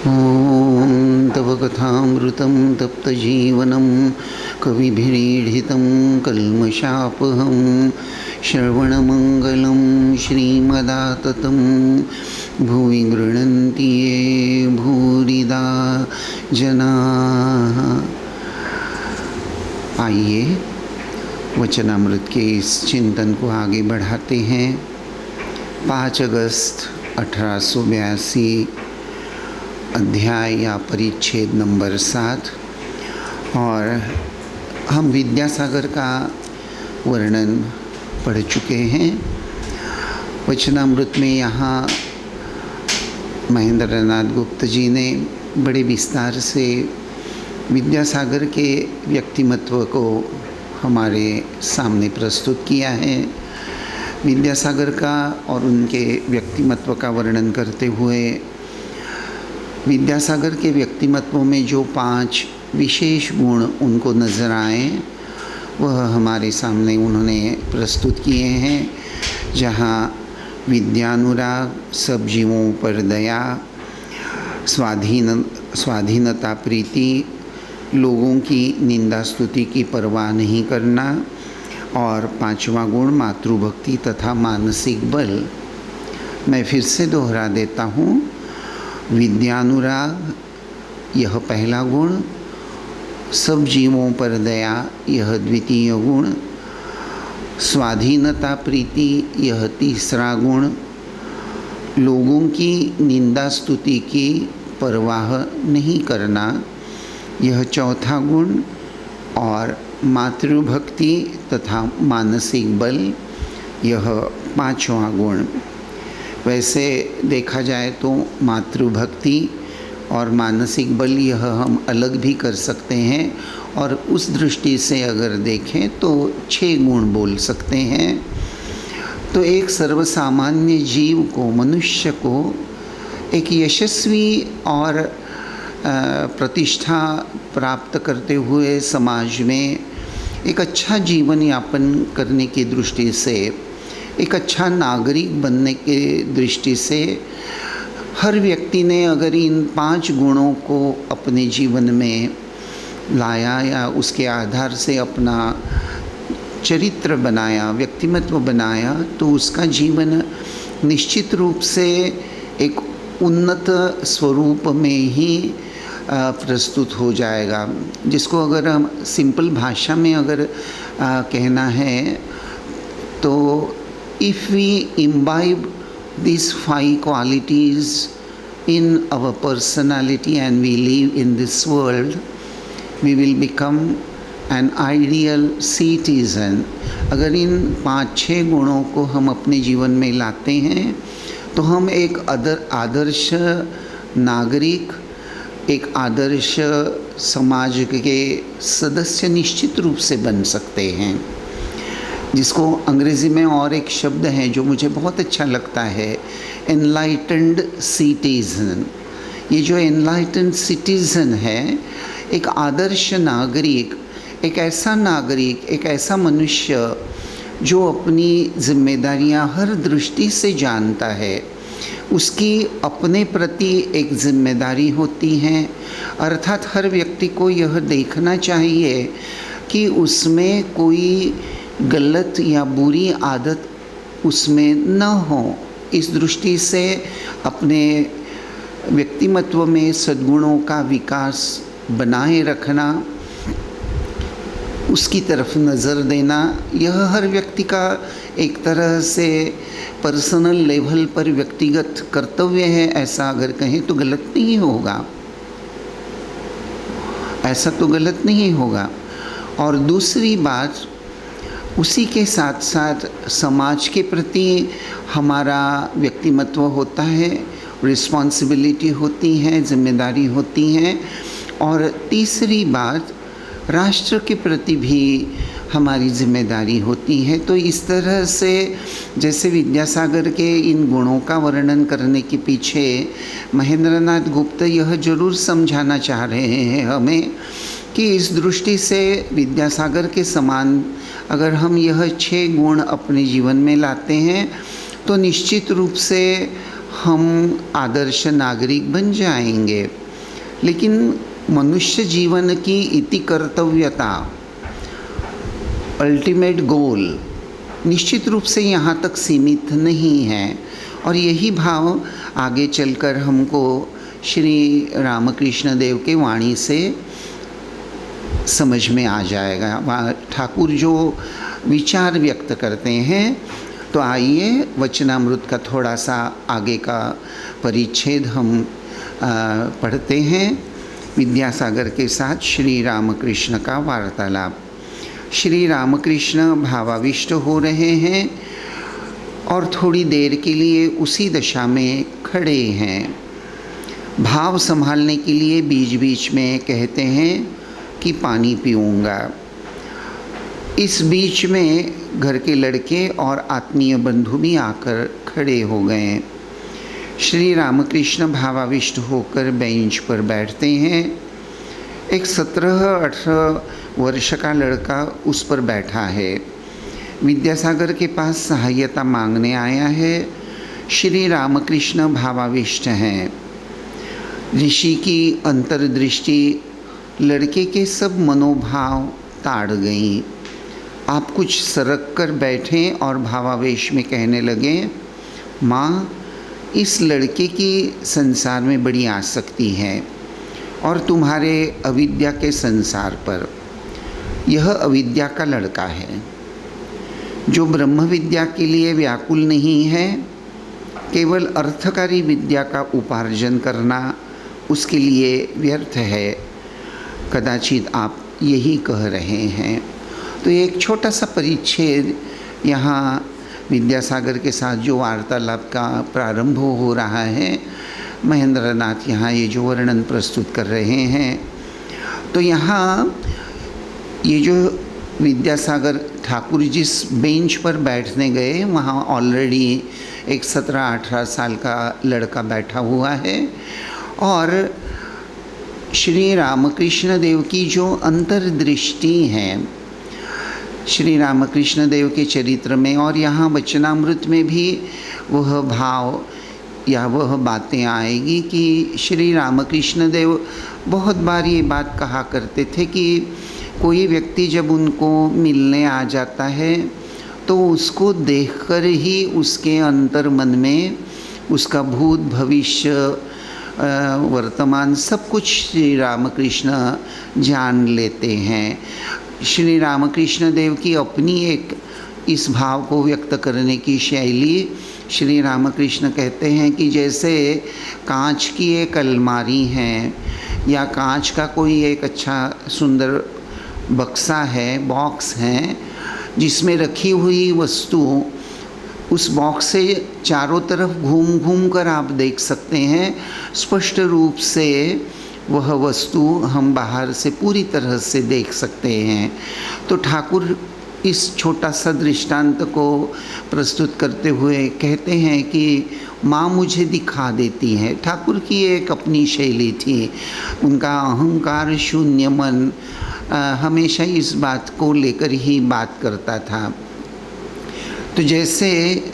ॐ तव कथामृतं तप्तजीवनं कविभिरीडितं कल्मषापहं श्रवणमङ्गलं श्रीमदाततं भुवि गृह्णन्ति ये भूरिदा जनाः। आइए वचनामृत के इस चिंतन को आगे बढ़ाते हैं। 5 अगस्त 1882 अध्याय या परिच्छेद नंबर 7 और हम विद्यासागर का वर्णन पढ़ चुके हैं। वचनामृत में यहाँ महेंद्र नाथ गुप्त जी ने बड़े विस्तार से विद्यासागर के व्यक्तिमत्व को हमारे सामने प्रस्तुत किया है। विद्यासागर का और उनके व्यक्तिमत्व का वर्णन करते हुए विद्यासागर के व्यक्तिमत्व में जो 5 विशेष गुण उनको नज़र आए वह हमारे सामने उन्होंने प्रस्तुत किए हैं। जहाँ विद्यानुराग, सब जीवों पर दया, स्वाधीनता प्रीति, लोगों की निंदा स्तुति की परवाह नहीं करना और 5वां गुण मातृभक्ति तथा मानसिक बल। मैं फिर से दोहरा देता हूँ। विद्यानुराग यह पहला गुण, सब जीवों पर दया यह द्वितीय गुण, स्वाधीनता प्रीति यह तीसरा गुण, लोगों की निंदा स्तुति की परवाह नहीं करना यह चौथा गुण और मातृभक्ति तथा मानसिक बल यह 5वां गुण। वैसे देखा जाए तो मातृभक्ति और मानसिक बल यह हम अलग भी कर सकते हैं और उस दृष्टि से अगर देखें तो 6 गुण बोल सकते हैं। तो एक सर्वसामान्य जीव को, मनुष्य को एक यशस्वी और प्रतिष्ठा प्राप्त करते हुए समाज में एक अच्छा जीवन यापन करने की दृष्टि से, एक अच्छा नागरिक बनने के दृष्टि से हर व्यक्ति ने अगर इन 5 गुणों को अपने जीवन में लाया या उसके आधार से अपना चरित्र बनाया, व्यक्तिमत्व बनाया, तो उसका जीवन निश्चित रूप से एक उन्नत स्वरूप में ही प्रस्तुत हो जाएगा। जिसको अगर हम सिंपल भाषा में अगर कहना है तो if we imbibe these 5 qualities in our personality and we live in this world, we will become an ideal citizen। अगर इन 5-6 गुणों को हम अपने जीवन में लाते हैं तो हम एक आदर्श नागरिक, एक आदर्श समाज के सदस्य निश्चित रूप से बन सकते हैं। जिसको अंग्रेज़ी में और एक शब्द है जो मुझे बहुत अच्छा लगता है, एनलाइटेंड सिटीज़न। ये जो एनलाइटेंड सिटीज़न है, एक आदर्श नागरिक, एक ऐसा नागरिक, एक ऐसा मनुष्य जो अपनी जिम्मेदारियां हर दृष्टि से जानता है। उसकी अपने प्रति एक जिम्मेदारी होती है, अर्थात हर व्यक्ति को यह देखना चाहिए कि उसमें कोई गलत या बुरी आदत उसमें न हो। इस दृष्टि से अपने व्यक्तिमत्व में सद्गुणों का विकास बनाए रखना, उसकी तरफ नज़र देना, यह हर व्यक्ति का एक तरह से पर्सनल लेवल पर व्यक्तिगत कर्तव्य है। ऐसा अगर कहें तो गलत नहीं होगा, ऐसा तो गलत नहीं होगा। और दूसरी बात, उसी के साथ साथ समाज के प्रति हमारा व्यक्तिमत्व होता है, रिस्पॉन्सिबिलिटी होती है, जिम्मेदारी होती है। और तीसरी बात, राष्ट्र के प्रति भी हमारी जिम्मेदारी होती है। तो इस तरह से जैसे विद्यासागर के इन गुणों का वर्णन करने के पीछे महेंद्र नाथ गुप्त यह जरूर समझाना चाह रहे हैं हमें कि इस दृष्टि से विद्यासागर के समान अगर हम यह 6 गुण अपने जीवन में लाते हैं तो निश्चित रूप से हम आदर्श नागरिक बन जाएंगे। लेकिन मनुष्य जीवन की इति कर्तव्यता, अल्टीमेट गोल निश्चित रूप से यहाँ तक सीमित नहीं है। और यही भाव आगे चलकर हमको श्री रामकृष्ण देव के वाणी से समझ में आ जाएगा। वहाँ ठाकुर जो विचार व्यक्त करते हैं, तो आइए वचनामृत का थोड़ा सा आगे का परिच्छेद हम पढ़ते हैं। विद्यासागर के साथ श्री रामकृष्ण का वार्तालाप। श्री रामकृष्ण भावाविष्ट हो रहे हैं और थोड़ी देर के लिए उसी दशा में खड़े हैं। भाव संभालने के लिए बीच बीच में कहते हैं कि पानी पीऊँगा। इस बीच में घर के लड़के और आत्मीय बंधु भी आकर खड़े हो गए। श्री रामकृष्ण भावाविष्ट होकर बेंच पर बैठते हैं। एक 17-18 वर्ष का लड़का उस पर बैठा है। विद्यासागर के पास सहायता मांगने आया है। श्री रामकृष्ण भावाविष्ट हैं। ऋषि की अंतर्दृष्टि लड़के के सब मनोभाव ताड़ गई। आप कुछ सरक कर बैठे और भावावेश में कहने लगे, माँ, इस लड़के की संसार में बड़ी आसक्ति है और तुम्हारे अविद्या के संसार पर। यह अविद्या का लड़का है जो ब्रह्म विद्या के लिए व्याकुल नहीं है। केवल अर्थकारी विद्या का उपार्जन करना उसके लिए व्यर्थ है। कदाचित आप यही कह रहे हैं। तो एक छोटा सा परिच्छेद यहाँ विद्यासागर के साथ जो वार्तालाप का प्रारंभ हो रहा है, महेंद्र नाथ यहाँ ये जो वर्णन प्रस्तुत कर रहे हैं। तो यहाँ ये जो विद्यासागर ठाकुर जिस बेंच पर बैठने गए, वहाँ ऑलरेडी एक 17-18 साल का लड़का बैठा हुआ है। और श्री रामकृष्ण देव की जो अंतर्दृष्टि है, श्री रामकृष्ण देव के चरित्र में और यहाँ वचनामृत में भी वह भाव या वह बातें आएगी कि श्री रामकृष्ण देव बहुत बार ये बात कहा करते थे कि कोई व्यक्ति जब उनको मिलने आ जाता है तो उसको देखकर ही उसके अंतर मन में उसका भूत भविष्य वर्तमान सब कुछ श्री रामकृष्ण जान लेते हैं। श्री रामकृष्ण देव की अपनी एक इस भाव को व्यक्त करने की शैली, श्री रामकृष्ण कहते हैं कि जैसे कांच की एक अलमारी है या कांच का कोई एक अच्छा सुंदर बक्सा है, बॉक्स है, जिसमें रखी हुई वस्तु उस बॉक्स से चारों तरफ घूम घूम कर आप देख सकते हैं स्पष्ट रूप से वह वस्तु हम बाहर से पूरी तरह से देख सकते हैं। तो ठाकुर इस छोटा सा दृष्टांत को प्रस्तुत करते हुए कहते हैं कि माँ मुझे दिखा देती है। ठाकुर की एक अपनी शैली थी। उनका अहंकार शून्य मन हमेशा इस बात को लेकर ही बात करता था। तो जैसे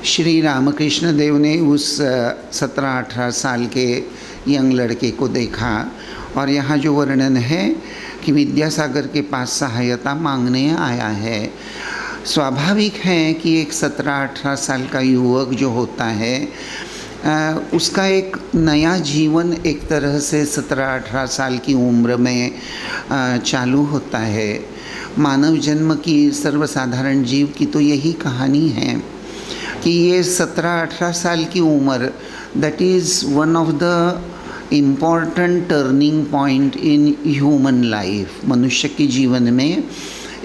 श्री रामकृष्ण देव ने उस 17-18 साल के यंग लड़के को देखा और यहाँ जो वर्णन है कि विद्यासागर के पास सहायता मांगने आया है। स्वाभाविक है कि एक 17-18 साल का युवक जो होता है उसका एक नया जीवन एक तरह से 17-18 साल की उम्र में चालू होता है। मानव जन्म की सर्वसाधारण जीव की तो यही कहानी है कि ये 17-18 साल की उम्र that is one of the important turning point in human life. मनुष्य के जीवन में,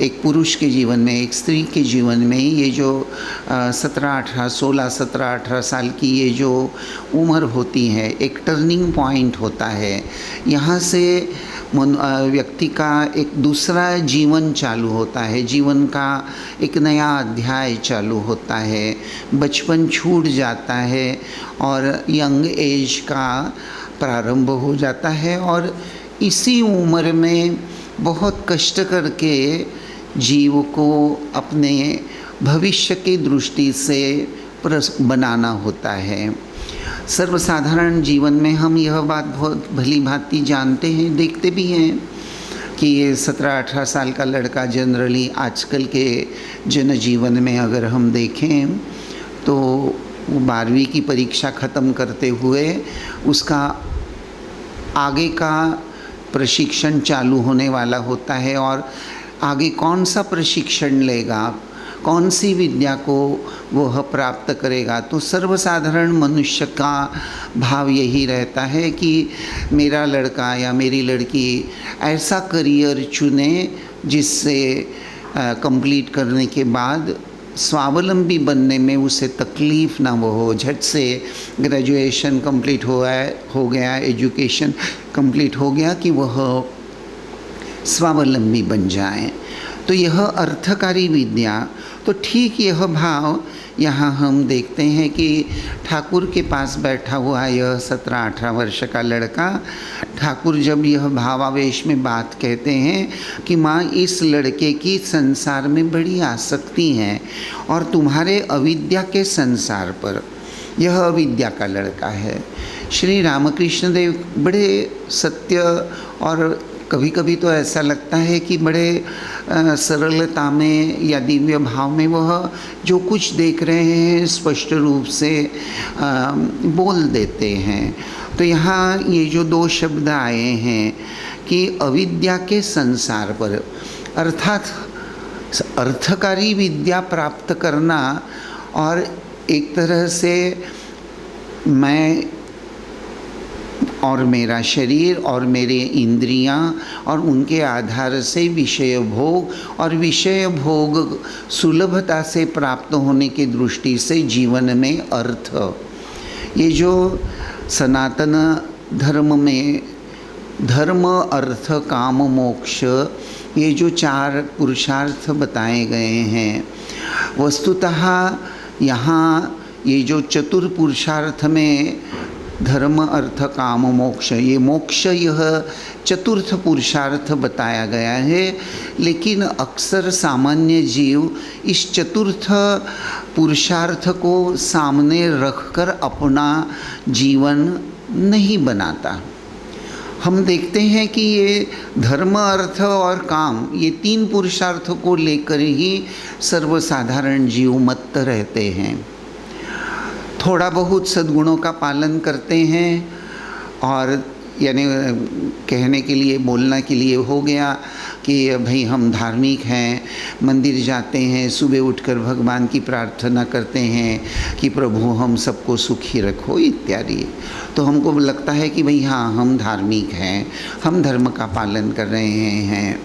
एक पुरुष के जीवन में, एक स्त्री के जीवन में ये जो 17-18 साल की ये जो उम्र होती है एक टर्निंग पॉइंट होता है। यहाँ से व्यक्ति का एक दूसरा जीवन चालू होता है, जीवन का एक नया अध्याय चालू होता है। बचपन छूट जाता है और यंग एज का प्रारंभ हो जाता है और इसी उम्र में बहुत कष्ट करके जीव को अपने भविष्य की दृष्टि से बनाना होता है। सर्वसाधारण जीवन में हम यह बात बहुत भली भांति जानते हैं, देखते भी हैं कि ये 17-18 साल का लड़का जनरली आजकल के जनजीवन में अगर हम देखें तो वो 12वीं की परीक्षा ख़त्म करते हुए उसका आगे का प्रशिक्षण चालू होने वाला होता है, और आगे कौन सा प्रशिक्षण लेगा, कौन सी विद्या को वह प्राप्त करेगा, तो सर्वसाधारण मनुष्य का भाव यही रहता है कि मेरा लड़का या मेरी लड़की ऐसा करियर चुने जिससे कंप्लीट करने के बाद स्वावलंबी बनने में उसे तकलीफ़ ना हो। झट से ग्रेजुएशन कंप्लीट हो गया, एजुकेशन कंप्लीट हो गया कि वह स्वावलंबी बन जाए। तो यह अर्थकारी विद्या, तो ठीक यह भाव यहाँ हम देखते हैं कि ठाकुर के पास बैठा हुआ यह 17-18 वर्ष का लड़का, ठाकुर जब यह भावावेश में बात कहते हैं कि माँ इस लड़के की संसार में बड़ी आसक्ति है और तुम्हारे अविद्या के संसार पर, यह अविद्या का लड़का है। श्री रामकृष्ण देव बड़े सत्य और कभी कभी तो ऐसा लगता है कि बड़े सरलता में या दिव्य भाव में वह जो कुछ देख रहे हैं स्पष्ट रूप से बोल देते हैं। तो यहाँ ये जो 2 शब्द आए हैं कि अविद्या के संसार पर, अर्थात अर्थकारी विद्या प्राप्त करना और एक तरह से मैं और मेरा शरीर और मेरे इंद्रियां और उनके आधार से विषय भोग और विषय भोग सुलभता से प्राप्त होने की दृष्टि से जीवन में अर्थ, ये जो सनातन धर्म में धर्म अर्थ काम मोक्ष, ये जो 4 पुरुषार्थ बताए गए हैं, वस्तुतः यहाँ ये जो चतुर्पुरुषार्थ में धर्म अर्थ काम मोक्ष, ये मोक्ष यह चतुर्थ पुरुषार्थ बताया गया है। लेकिन अक्सर सामान्य जीव इस चतुर्थ पुरुषार्थ को सामने रखकर अपना जीवन नहीं बनाता। हम देखते हैं कि ये धर्म अर्थ और काम, ये 3 पुरुषार्थ को लेकर ही सर्वसाधारण जीव मत्त रहते हैं। थोड़ा बहुत सद्गुणों का पालन करते हैं और यानी कहने के लिए, बोलना के लिए हो गया कि भाई हम धार्मिक हैं, मंदिर जाते हैं, सुबह उठकर भगवान की प्रार्थना करते हैं कि प्रभु हम सबको सुखी रखो इत्यादि। तो हमको लगता है कि भाई हाँ हम धार्मिक हैं, हम धर्म का पालन कर रहे हैं,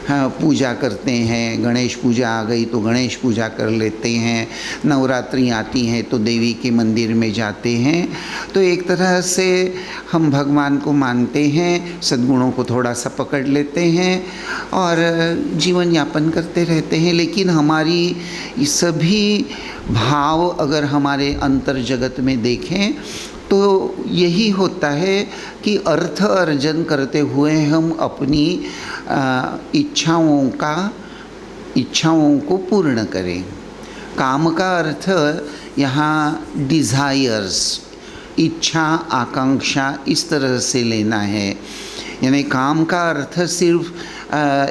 हाँ पूजा करते हैं, गणेश पूजा आ गई तो गणेश पूजा कर लेते हैं, नवरात्रि आती हैं तो देवी के मंदिर में जाते हैं। तो एक तरह से हम भगवान को मानते हैं, सद्गुणों को थोड़ा सा पकड़ लेते हैं और जीवन यापन करते रहते हैं। लेकिन हमारी सभी भाव अगर हमारे अंतर जगत में देखें तो यही होता है कि अर्थ अर्जन करते हुए हम अपनी इच्छाओं को पूर्ण करें। काम का अर्थ यहाँ डिज़ायर्स, इच्छा आकांक्षा इस तरह से लेना है। यानी काम का अर्थ सिर्फ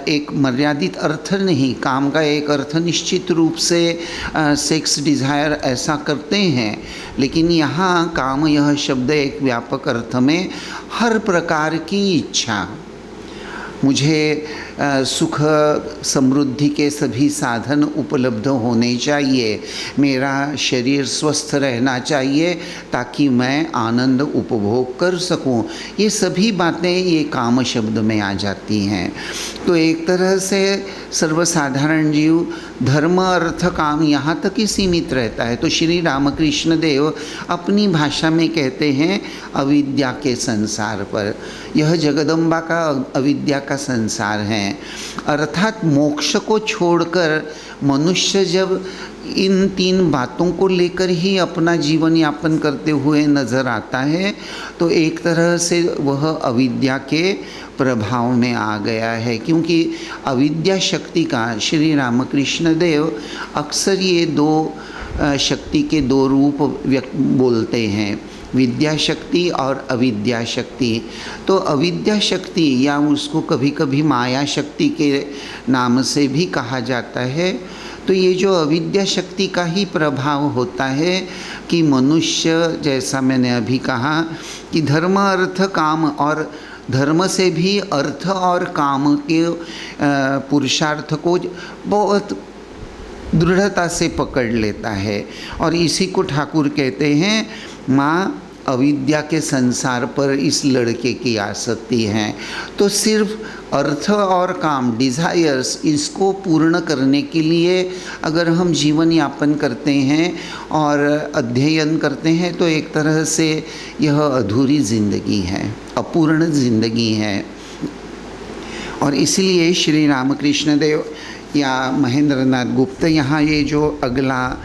एक मर्यादित अर्थ नहीं, काम का एक अर्थ निश्चित रूप से सेक्स डिज़ायर ऐसा करते हैं, लेकिन यहाँ काम यह शब्द एक व्यापक अर्थ में हर प्रकार की इच्छा, मुझे सुख समृद्धि के सभी साधन उपलब्ध होने चाहिए, मेरा शरीर स्वस्थ रहना चाहिए ताकि मैं आनंद उपभोग कर सकूं, ये सभी बातें ये काम शब्द में आ जाती हैं। तो एक तरह से सर्वसाधारण जीव धर्म अर्थ काम यहाँ तक ही सीमित रहता है। तो श्री रामकृष्ण देव अपनी भाषा में कहते हैं अविद्या के संसार पर, यह जगदम्बा का अविद्या का संसार है। अर्थात मोक्ष को छोड़कर मनुष्य जब इन 3 बातों को लेकर ही अपना जीवन यापन करते हुए नज़र आता है तो एक तरह से वह अविद्या के प्रभाव में आ गया है। क्योंकि अविद्या शक्ति का श्री रामकृष्ण देव अक्सर ये 2 शक्ति के 2 रूप बोलते हैं। विद्या शक्ति और अविद्या शक्ति। तो अविद्या शक्ति या उसको कभी कभी माया शक्ति के नाम से भी कहा जाता है। तो ये जो अविद्या शक्ति का ही प्रभाव होता है कि मनुष्य, जैसा मैंने अभी कहा कि धर्म अर्थ काम, और धर्म से भी अर्थ और काम के पुरुषार्थ को बहुत दृढ़ता से पकड़ लेता है। और इसी को ठाकुर कहते हैं माँ अविद्या के संसार पर इस लड़के की आसक्ति है। तो सिर्फ अर्थ और काम, डिज़ायर्स, इसको पूर्ण करने के लिए अगर हम जीवन यापन करते हैं और अध्ययन करते हैं तो एक तरह से यह अधूरी ज़िंदगी है, अपूर्ण ज़िंदगी है। और इसलिए श्री रामकृष्ण देव या महेंद्र नाथ गुप्त यहाँ ये जो अगला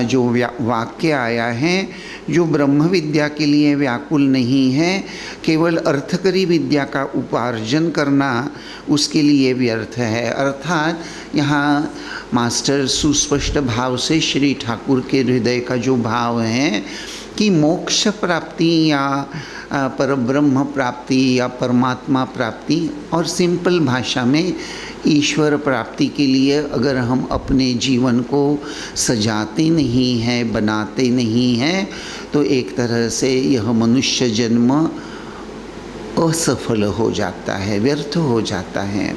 जो वाक्य आया है, जो ब्रह्म विद्या के लिए व्याकुल नहीं है, केवल अर्थकरी विद्या का उपार्जन करना उसके लिए व्यर्थ है। अर्थात यहाँ मास्टर सुस्पष्ट भाव से श्री ठाकुर के हृदय का जो भाव है कि मोक्ष प्राप्ति या परब्रह्म प्राप्ति या परमात्मा प्राप्ति, और सिंपल भाषा में ईश्वर प्राप्ति के लिए अगर हम अपने जीवन को सजाते नहीं हैं, बनाते नहीं हैं, तो एक तरह से यह मनुष्य जन्म असफल हो जाता है, व्यर्थ हो जाता है।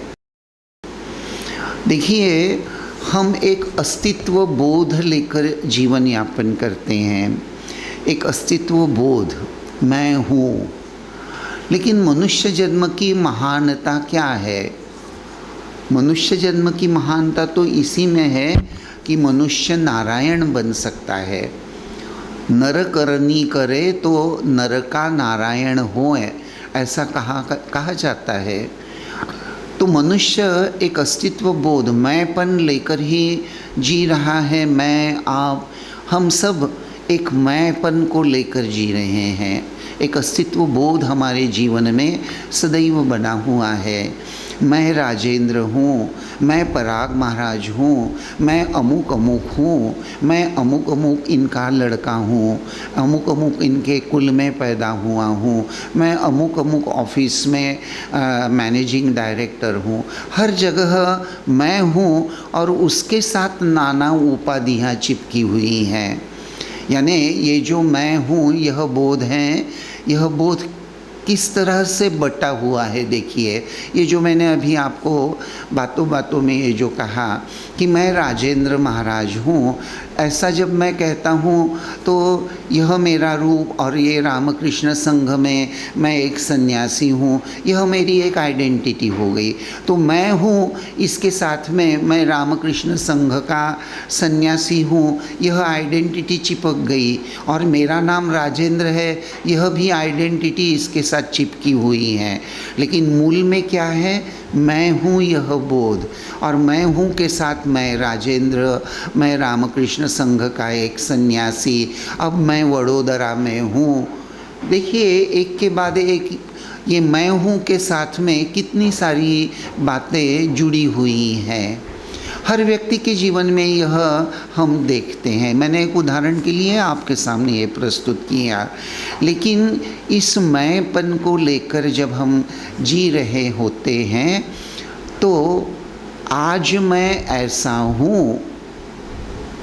देखिए, हम एक अस्तित्व बोध लेकर जीवन यापन करते हैं, एक अस्तित्व बोध, मैं हूँ। लेकिन मनुष्य जन्म की महानता क्या है? मनुष्य जन्म की महानता तो इसी में है कि मनुष्य नारायण बन सकता है। नर करनी करे तो नर का नारायण होए, ऐसा कहा जाता है। तो मनुष्य एक अस्तित्व बोध, मैंपन लेकर ही जी रहा है। मैं, आप, हम सब एक मैंपन को लेकर जी रहे हैं। एक अस्तित्व बोध हमारे जीवन में सदैव बना हुआ है। मैं राजेंद्र हूँ, मैं पराग महाराज हूँ, मैं अमुक अमुक हूँ, मैं अमुक अमुक इनका लड़का हूँ, अमुक अमुक इनके कुल में पैदा हुआ हूँ, मैं अमुक अमुक ऑफिस में मैनेजिंग डायरेक्टर हूँ। हर जगह मैं हूँ और उसके साथ नाना उपाधियाँ चिपकी हुई हैं। यानी ये जो मैं हूँ, यह बोध है, यह बोध किस तरह से बटा हुआ है। देखिए, ये जो मैंने अभी आपको बातों बातों में ये जो कहा कि मैं राजेंद्र महाराज हूँ, ऐसा जब मैं कहता हूँ तो यह मेरा रूप, और ये रामकृष्ण संघ में मैं एक सन्यासी हूँ, यह मेरी एक आइडेंटिटी हो गई। तो मैं हूँ, इसके साथ में मैं रामकृष्ण संघ का सन्यासी हूँ, यह आइडेंटिटी चिपक गई। और मेरा नाम राजेंद्र है, यह भी आइडेंटिटी इसके साथ चिपकी हुई है। लेकिन मूल में क्या है? मैं हूँ यह बोध, और मैं हूँ के साथ मैं राजेंद्र, मैं रामकृष्ण संघ का एक सन्यासी, अब मैं वडोदरा में हूँ। देखिए, एक के बाद एक ये मैं हूँ के साथ में कितनी सारी बातें जुड़ी हुई हैं। हर व्यक्ति के जीवन में यह हम देखते हैं। मैंने एक उदाहरण के लिए आपके सामने ये प्रस्तुत किया। लेकिन इस मैंपन को लेकर जब हम जी रहे होते हैं तो आज मैं ऐसा हूँ,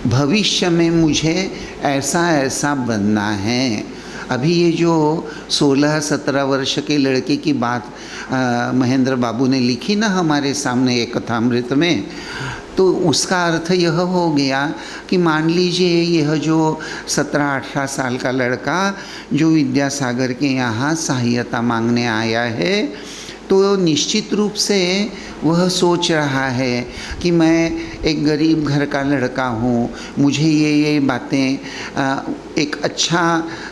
भविष्य में मुझे ऐसा ऐसा बनना है। अभी ये जो 16-17 वर्ष के लड़के की बात महेंद्र बाबू ने लिखी ना हमारे सामने एक कथामृत में, तो उसका अर्थ यह हो गया कि मान लीजिए यह जो 17-18 साल का लड़का जो विद्यासागर के यहाँ सहायता मांगने आया है, तो निश्चित रूप से वह सोच रहा है कि मैं एक गरीब घर का लड़का हूँ, मुझे ये बातें एक अच्छा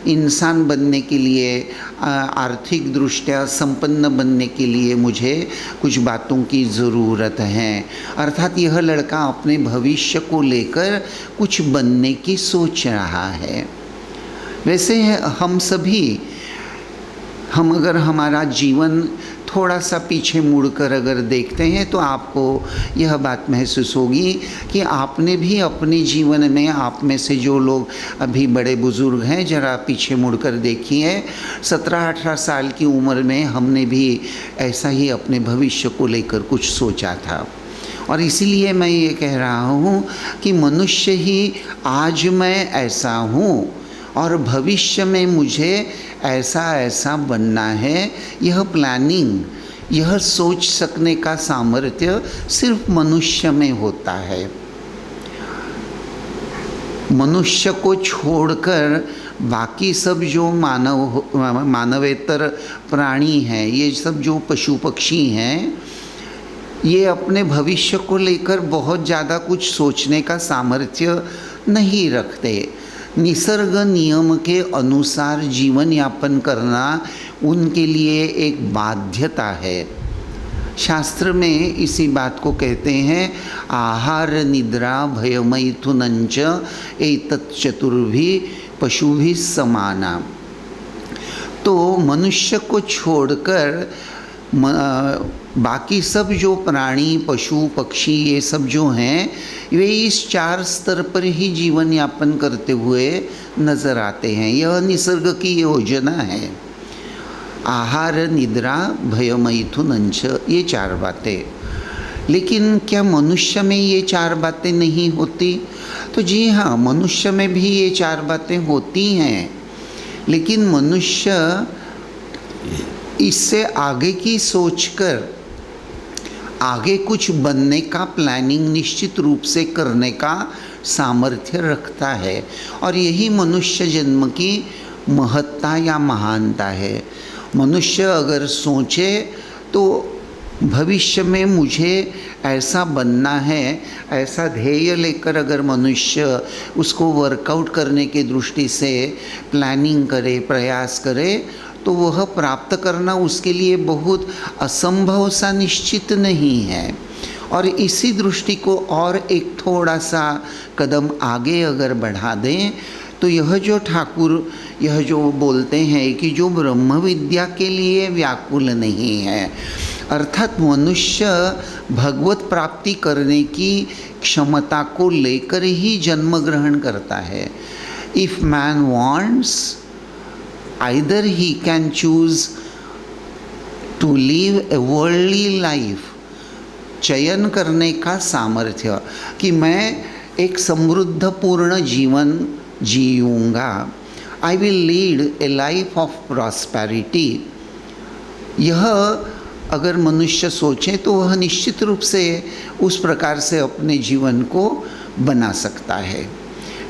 इंसान बनने के लिए, आर्थिक दृष्टया संपन्न बनने के लिए मुझे कुछ बातों की ज़रूरत है। अर्थात यह लड़का अपने भविष्य को लेकर कुछ बनने की सोच रहा है। वैसे हम सभी, हम अगर हमारा जीवन थोड़ा सा पीछे मुड़कर अगर देखते हैं तो आपको यह बात महसूस होगी कि आपने भी अपने जीवन में, आप में से जो लोग अभी बड़े बुज़ुर्ग हैं, ज़रा पीछे मुड़कर देखिए। 17-18 साल की उम्र में हमने भी ऐसा ही अपने भविष्य को लेकर कुछ सोचा था। और इसीलिए मैं ये कह रहा हूँ कि मनुष्य ही आज मैं ऐसा हूँ और भविष्य में मुझे ऐसा ऐसा बनना है। यह प्लानिंग, यह सोच सकने का सामर्थ्य सिर्फ मनुष्य में होता है। मनुष्य को छोड़कर बाकी सब जो मानवेतर प्राणी हैं, ये सब जो पशु पक्षी हैं, ये अपने भविष्य को लेकर बहुत ज़्यादा कुछ सोचने का सामर्थ्य नहीं रखते। निसर्ग नियम के अनुसार जीवन यापन करना उनके लिए एक बाध्यता है। शास्त्र में इसी बात को कहते हैं, आहार निद्रा भयमैथुनंच एतत् चतुर्भि पशुभिः समाना। तो मनुष्य को छोड़कर बाकी सब जो प्राणी, पशु पक्षी, ये सब जो हैं, वे इस 4 स्तर पर ही जीवन यापन करते हुए नज़र आते हैं। यह निसर्ग की योजना है। आहार निद्रा भयमैथुनंच, ये 4 बातें। लेकिन क्या मनुष्य में ये 4 बातें नहीं होती? तो जी हाँ, मनुष्य में भी ये 4 बातें होती हैं, लेकिन मनुष्य इससे आगे की सोचकर आगे कुछ बनने का प्लानिंग निश्चित रूप से करने का सामर्थ्य रखता है। और यही मनुष्य जन्म की महत्ता या महानता है। मनुष्य अगर सोचे तो भविष्य में मुझे ऐसा बनना है, ऐसा ध्येय लेकर अगर मनुष्य उसको वर्कआउट करने की दृष्टि से प्लानिंग करे, प्रयास करे, तो वह प्राप्त करना उसके लिए बहुत असंभव सा निश्चित नहीं है। और इसी दृष्टि को और एक थोड़ा सा कदम आगे अगर बढ़ा दें तो यह जो ठाकुर यह जो बोलते हैं कि जो ब्रह्म विद्या के लिए व्याकुल नहीं है, अर्थात मनुष्य भगवत प्राप्ति करने की क्षमता को लेकर ही जन्म ग्रहण करता है। If man wants, either he can choose to live a worldly life, चयन करने का सामर्थ्य कि मैं एक समृद्ध पूर्ण जीवन जीऊँगा, I will lead a life of prosperity। यह अगर मनुष्य सोचे तो वह निश्चित रूप से उस प्रकार से अपने जीवन को बना सकता है।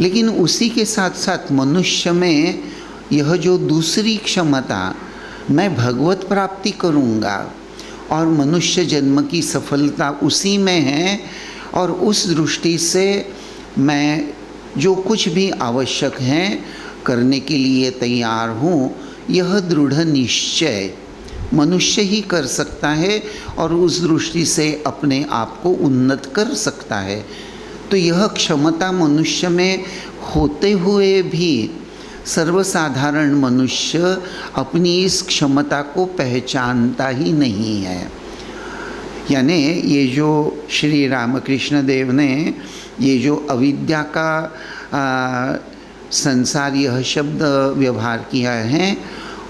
लेकिन उसी के साथ साथ मनुष्य में यह जो दूसरी क्षमता, मैं भगवत प्राप्ति करूँगा, और मनुष्य जन्म की सफलता उसी में है, और उस दृष्टि से मैं जो कुछ भी आवश्यक है करने के लिए तैयार हूँ, यह दृढ़ निश्चय मनुष्य ही कर सकता है और उस दृष्टि से अपने आप को उन्नत कर सकता है। तो यह क्षमता मनुष्य में होते हुए भी सर्वसाधारण मनुष्य अपनी इस क्षमता को पहचानता ही नहीं है। यानी ये जो श्री रामकृष्ण देव ने ये जो अविद्या का संसार यह शब्द व्यवहार किया है,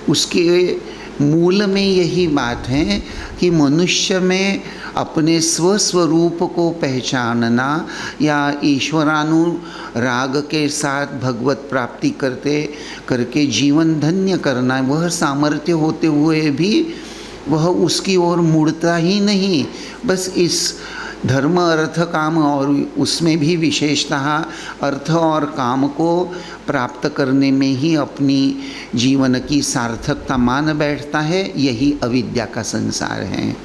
उसके मूल में यही बात है कि मनुष्य में अपने स्वस्वरूप को पहचानना या ईश्वरानुराग के साथ भगवत प्राप्ति करके जीवन धन्य करना, वह सामर्थ्य होते हुए भी वह उसकी ओर मुड़ता ही नहीं। बस इस धर्म अर्थ काम और उसमें भी विशेषतः अर्थ और काम को प्राप्त करने में ही अपनी जीवन की सार्थकता मान बैठता है। यही अविद्या का संसार है।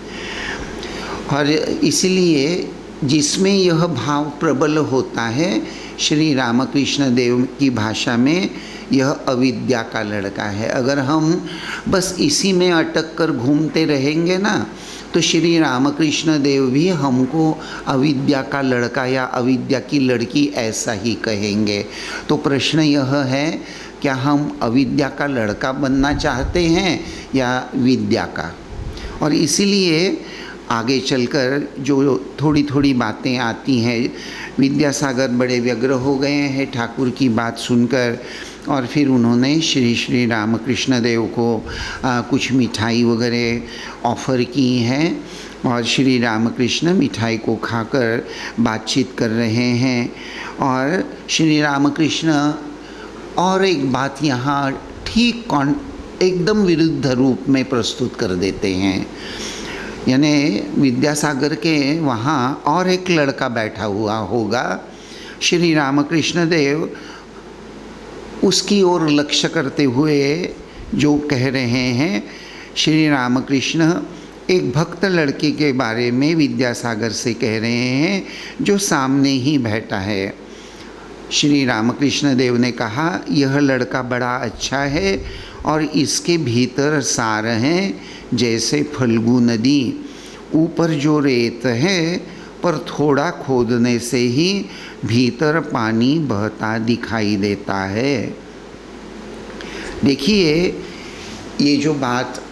और इसलिए जिसमें यह भाव प्रबल होता है, श्री रामकृष्ण देव की भाषा में यह अविद्या का लड़का है। अगर हम बस इसी में अटक कर घूमते रहेंगे ना, तो श्री रामकृष्ण देव भी हमको अविद्या का लड़का या अविद्या की लड़की ऐसा ही कहेंगे। तो प्रश्न यह है, क्या हम अविद्या का लड़का बनना चाहते हैं या विद्या का? और इसीलिए आगे चलकर जो थोड़ी थोड़ी बातें आती हैं, विद्यासागर बड़े व्यग्र हो गए हैं ठाकुर की बात सुनकर, और फिर उन्होंने श्री श्री रामकृष्ण देव को कुछ मिठाई वगैरह ऑफ़र की हैं, और श्री रामकृष्ण मिठाई को खाकर बातचीत कर रहे हैं। और श्री रामकृष्ण और एक बात यहाँ ठीक एकदम विरुद्ध रूप में प्रस्तुत कर देते हैं। यानी विद्यासागर के वहाँ और एक लड़का बैठा हुआ होगा, श्री रामकृष्ण देव उसकी ओर लक्ष्य करते हुए जो कह रहे हैं, श्री रामकृष्ण एक भक्त लड़के के बारे में विद्यासागर से कह रहे हैं जो सामने ही बैठा है। श्री रामकृष्ण देव ने कहा, यह लड़का बड़ा अच्छा है और इसके भीतर सार हैं जैसे फल्गु नदी, ऊपर जो रेत है पर थोड़ा खोदने से ही भीतर पानी बहता दिखाई देता है। देखिए, ये जो बात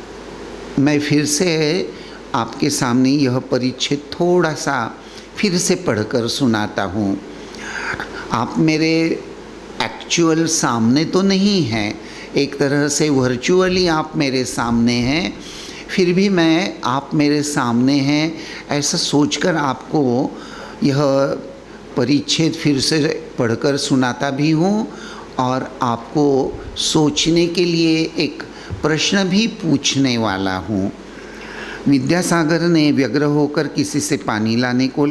मैं फिर से आपके सामने यह परिच्छेद थोड़ा सा फिर से पढ़कर सुनाता हूँ। आप मेरे एक्चुअल सामने तो नहीं हैं, एक तरह से वर्चुअली आप मेरे सामने हैं, फिर भी मैं आप मेरे सामने हैं ऐसा सोचकर आपको यह परिच्छेद फिर से पढ़कर सुनाता भी हूँ, और आपको सोचने के लिए एक प्रश्न भी पूछने वाला हूँ। विद्यासागर ने व्यग्र होकर किसी से पानी लाने को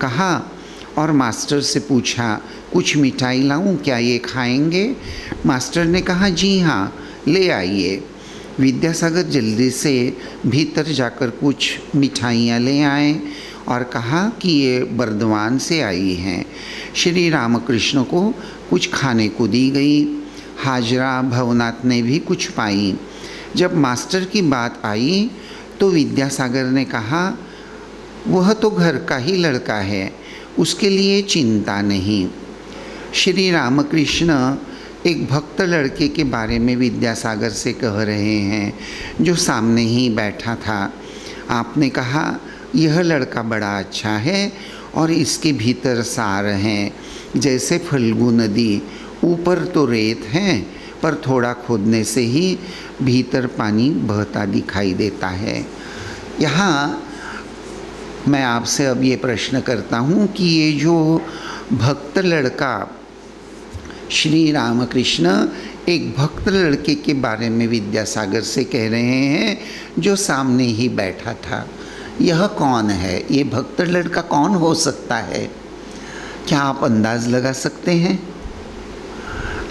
कहा और मास्टर से पूछा, कुछ मिठाई लाऊं, क्या ये खाएंगे? मास्टर ने कहा, जी हाँ, ले आइए। विद्यासागर जल्दी से भीतर जाकर कुछ मिठाइयाँ ले आए और कहा कि ये बर्दवान से आई हैं। श्री रामकृष्ण को कुछ खाने को दी गई। हाजरा भवनाथ ने भी कुछ पाई। जब मास्टर की बात आई तो विद्यासागर ने कहा, वह तो घर का ही लड़का है, उसके लिए चिंता नहीं। श्री रामकृष्ण एक भक्त लड़के के बारे में विद्यासागर से कह रहे हैं जो सामने ही बैठा था। आपने कहा, यह लड़का बड़ा अच्छा है और इसके भीतर सार हैं जैसे फल्गु नदी, ऊपर तो रेत है पर थोड़ा खोदने से ही भीतर पानी बहता दिखाई देता है। यहाँ मैं आपसे अब ये प्रश्न करता हूँ कि ये जो भक्त लड़का श्री रामकृष्ण एक भक्त लड़के के बारे में विद्यासागर से कह रहे हैं जो सामने ही बैठा था, यह कौन है? ये भक्त लड़का कौन हो सकता है? क्या आप अंदाज़ लगा सकते हैं?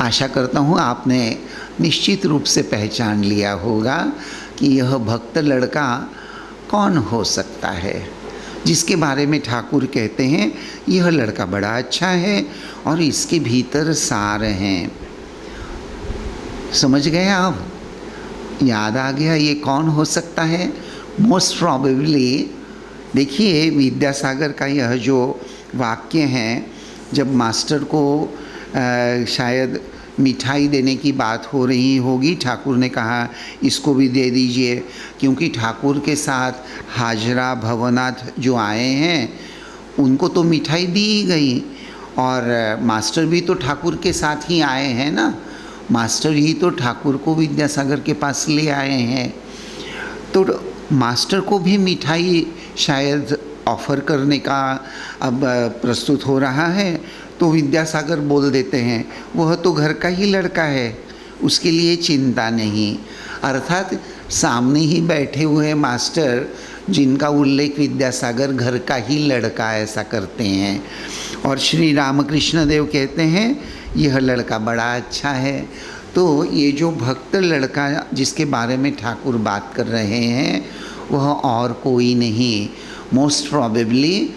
आशा करता हूँ आपने निश्चित रूप से पहचान लिया होगा कि यह भक्त लड़का कौन हो सकता है जिसके बारे में ठाकुर कहते हैं, यह लड़का बड़ा अच्छा है और इसके भीतर सार हैं। समझ गए आप? याद आ गया ये कौन हो सकता है? मोस्ट प्रॉबेबली देखिए, विद्यासागर का यह जो वाक्य है, जब मास्टर को शायद मिठाई देने की बात हो रही होगी, ठाकुर ने कहा इसको भी दे दीजिए, क्योंकि ठाकुर के साथ हाजरा भवनाथ जो आए हैं उनको तो मिठाई दी गई, और मास्टर भी तो ठाकुर के साथ ही आए हैं ना, मास्टर ही तो ठाकुर को विद्यासागर के पास ले आए हैं, तो मास्टर को भी मिठाई शायद ऑफ़र करने का अब प्रस्तुत हो रहा है। तो विद्यासागर बोल देते हैं, वह तो घर का ही लड़का है, उसके लिए चिंता नहीं। अर्थात सामने ही बैठे हुए मास्टर जिनका उल्लेख विद्यासागर घर का ही लड़का ऐसा करते हैं, और श्री रामकृष्ण देव कहते हैं यह लड़का बड़ा अच्छा है। तो ये जो भक्त लड़का जिसके बारे में ठाकुर बात कर रहे हैं वह और कोई नहीं, मोस्ट प्रॉबेबली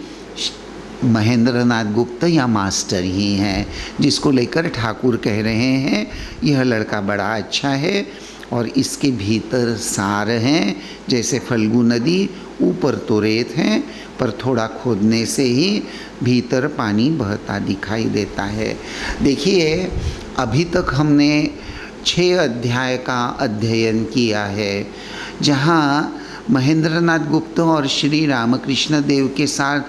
महेंद्र नाथ गुप्त या मास्टर ही हैं, जिसको लेकर ठाकुर कह रहे हैं यह लड़का बड़ा अच्छा है और इसके भीतर सार हैं जैसे फल्गु नदी, ऊपर तो रेत हैं पर थोड़ा खोदने से ही भीतर पानी बहता दिखाई देता है। देखिए, अभी तक हमने 6 अध्याय का अध्ययन किया है, जहाँ महेंद्रनाथ गुप्त और श्री रामकृष्ण देव के साथ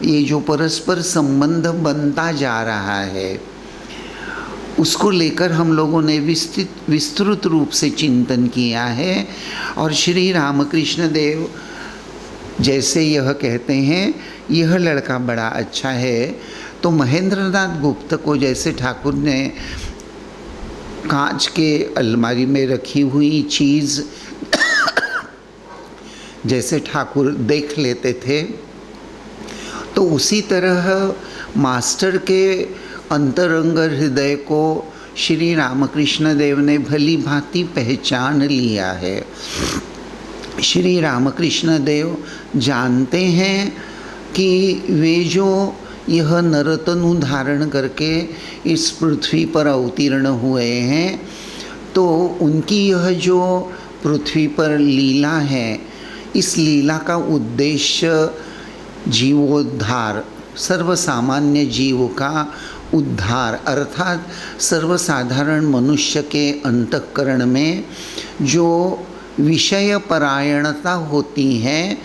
ये जो परस्पर संबंध बनता जा रहा है, उसको लेकर हम लोगों ने विस्तृत रूप से चिंतन किया है। और श्री रामकृष्ण देव जैसे यह कहते हैं, यह लड़का बड़ा अच्छा है, तो महेंद्रनाथ गुप्त को जैसे ठाकुर ने कांच के अलमारी में रखी हुई चीज़ जैसे ठाकुर देख लेते थे, तो उसी तरह मास्टर के अंतरंग हृदय को श्री रामकृष्ण देव ने भली भांति पहचान लिया है। श्री रामकृष्ण देव जानते हैं कि वे जो यह नरतनु धारण करके इस पृथ्वी पर अवतीर्ण हुए हैं, तो उनकी यह जो पृथ्वी पर लीला है, इस लीला का उद्देश्य जीवोद्धार, सर्वसामान्य जीव का उद्धार, अर्थात सर्वसाधारण मनुष्य के अंतःकरण में जो विषय परायणता होती है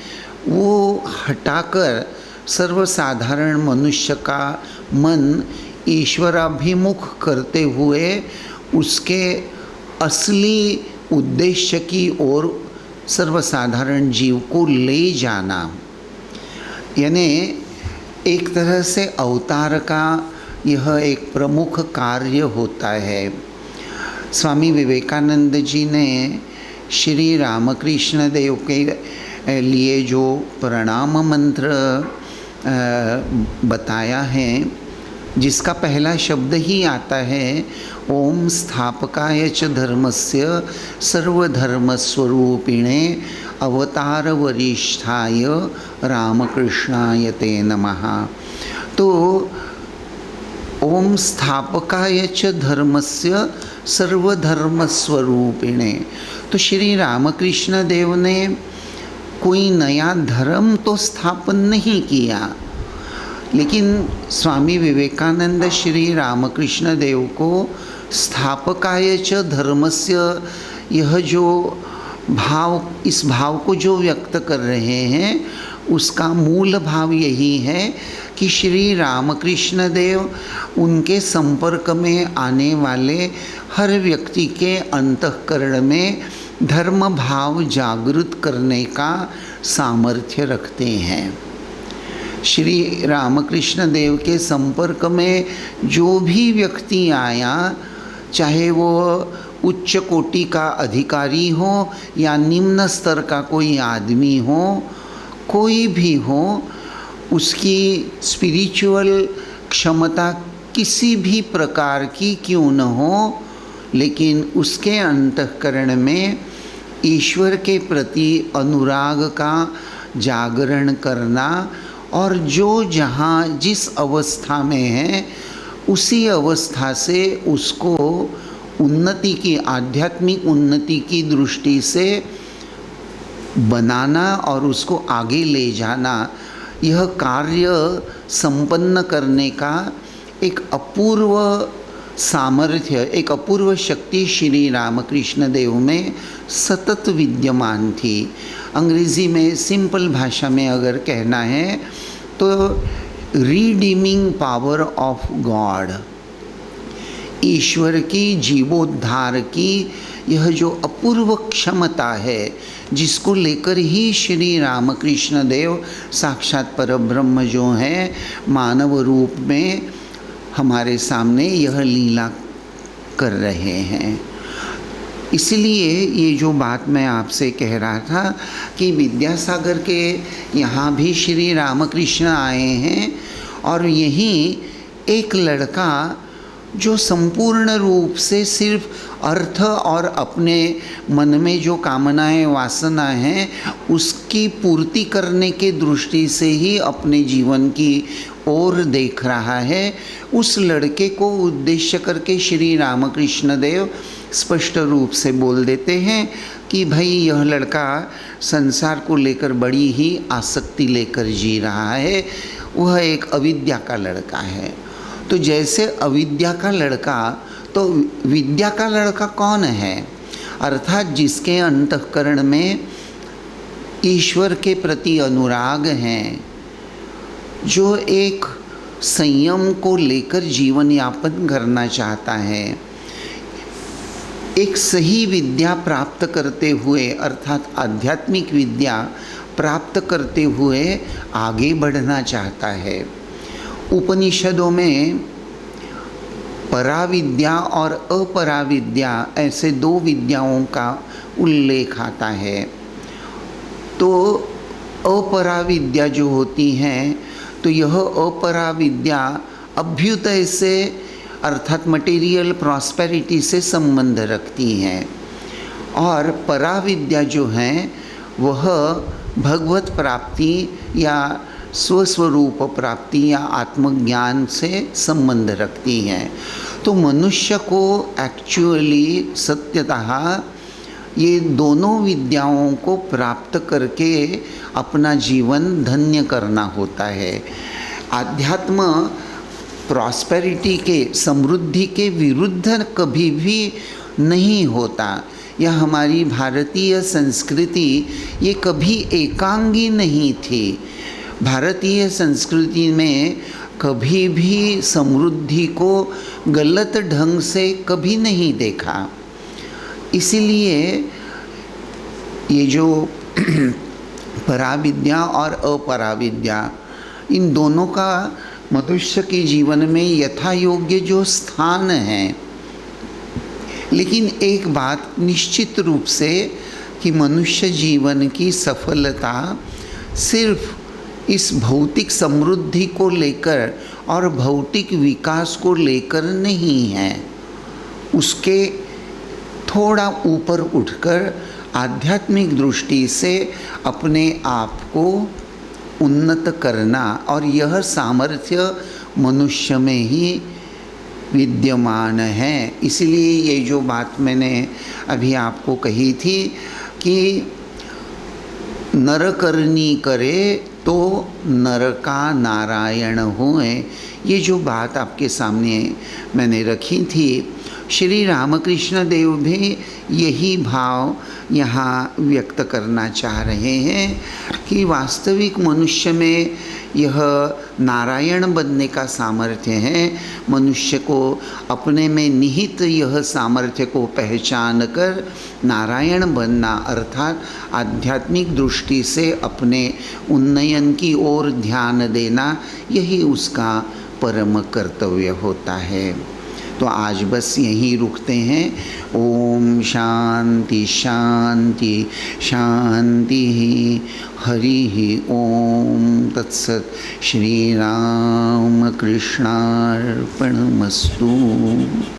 वो हटाकर सर्वसाधारण मनुष्य का मन ईश्वराभिमुख करते हुए उसके असली उद्देश्य की ओर सर्वसाधारण जीव को ले जाना, यानी एक तरह से अवतार का यह एक प्रमुख कार्य होता है। स्वामी विवेकानंद जी ने श्री रामकृष्ण देव के लिए जो प्रणाम मंत्र बताया है, जिसका पहला शब्द ही आता है ओम स्थापकाय च धर्मस्य सर्वधर्मस्वरूपिणे अवतार वरिष्ठाय रामकृष्णाय ते नमः। तो ओम स्थापकाय च धर्मस्य सर्वधर्मस्वरूपिणे, तो श्री रामकृष्ण देव ने कोई नया धर्म तो स्थापन नहीं किया, लेकिन स्वामी विवेकानंद श्री रामकृष्ण देव को स्थापकाय च धर्मस्य यह जो भाव, इस भाव को जो व्यक्त कर रहे हैं, उसका मूल भाव यही है कि श्री रामकृष्ण देव उनके संपर्क में आने वाले हर व्यक्ति के अंतःकरण में धर्म भाव जागृत करने का सामर्थ्य रखते हैं। श्री रामकृष्ण देव के संपर्क में जो भी व्यक्ति आया, चाहे वो उच्च कोटि का अधिकारी हो या निम्न स्तर का कोई आदमी हो, कोई भी हो, उसकी स्पिरिचुअल क्षमता किसी भी प्रकार की क्यों न हो, लेकिन उसके अंतःकरण में ईश्वर के प्रति अनुराग का जागरण करना और जो जहाँ जिस अवस्था में है उसी अवस्था से उसको उन्नति की, आध्यात्मिक उन्नति की दृष्टि से बनाना और उसको आगे ले जाना, यह कार्य संपन्न करने का एक अपूर्व सामर्थ्य, एक अपूर्व शक्ति श्री रामकृष्ण देव में सतत विद्यमान थी। अंग्रेज़ी में सिंपल भाषा में अगर कहना है तो रिडीमिंग पावर ऑफ गॉड, ईश्वर की जीवोद्धार की यह जो अपूर्व क्षमता है, जिसको लेकर ही श्री रामकृष्ण देव साक्षात परब्रह्म जो हैं मानव रूप में हमारे सामने यह लीला कर रहे हैं। इसलिए ये जो बात मैं आपसे कह रहा था कि विद्यासागर के यहाँ भी श्री रामकृष्ण आए हैं और यहीं एक लड़का जो संपूर्ण रूप से सिर्फ अर्थ और अपने मन में जो कामनाएं वासना हैं उसकी पूर्ति करने के दृष्टि से ही अपने जीवन की ओर देख रहा है, उस लड़के को उद्देश्य करके श्री रामकृष्ण देव स्पष्ट रूप से बोल देते हैं कि भाई यह लड़का संसार को लेकर बड़ी ही आसक्ति लेकर जी रहा है, वह एक अविद्या का लड़का है। तो जैसे अविद्या का लड़का, तो विद्या का लड़का कौन है? अर्थात जिसके अंतःकरण में ईश्वर के प्रति अनुराग हैं, जो एक संयम को लेकर जीवन यापन करना चाहता है, एक सही विद्या प्राप्त करते हुए अर्थात आध्यात्मिक विद्या प्राप्त करते हुए आगे बढ़ना चाहता है। उपनिषदों में पराविद्या और अपराविद्या ऐसे दो विद्याओं का उल्लेख आता है। तो अपराविद्या जो होती हैं, तो यह अपराविद्या अभ्युदय से अर्थात मटेरियल प्रॉस्पेरिटी से संबंध रखती हैं, और पराविद्या जो हैं वह भगवत प्राप्ति या स्वस्वरूप प्राप्ति या आत्मज्ञान से संबंध रखती हैं। तो मनुष्य को एक्चुअली सत्यतः ये दोनों विद्याओं को प्राप्त करके अपना जीवन धन्य करना होता है। आध्यात्म प्रॉस्पेरिटी के, समृद्धि के विरुद्ध कभी भी नहीं होता। यह हमारी भारतीय संस्कृति ये कभी एकांगी नहीं थी। भारतीय संस्कृति में कभी भी समृद्धि को गलत ढंग से कभी नहीं देखा। इसीलिए ये जो पराविद्या और अपराविद्या, इन दोनों का मनुष्य के जीवन में यथा योग्य जो स्थान है, लेकिन एक बात निश्चित रूप से कि मनुष्य जीवन की सफलता सिर्फ इस भौतिक समृद्धि को लेकर और भौतिक विकास को लेकर नहीं है। उसके थोड़ा ऊपर उठकर आध्यात्मिक दृष्टि से अपने आप को उन्नत करना, और यह सामर्थ्य मनुष्य में ही विद्यमान है। इसलिए ये जो बात मैंने अभी आपको कही थी कि नर करनी करे तो नर का नारायण होए, ये जो बात आपके सामने मैंने रखी थी, श्री रामकृष्ण देव भी यही भाव यहाँ व्यक्त करना चाह रहे हैं कि वास्तविक मनुष्य में यह नारायण बनने का सामर्थ्य है। मनुष्य को अपने में निहित यह सामर्थ्य को पहचान कर नारायण बनना, अर्थात आध्यात्मिक दृष्टि से अपने उन्नयन की ओर ध्यान देना, यही उसका परम कर्तव्य होता है। तो आज बस यहीं रुकते हैं। ओम शांति शांति शांति। हरि ओम तत्सत। श्री राम कृष्णार्पणमस्तु।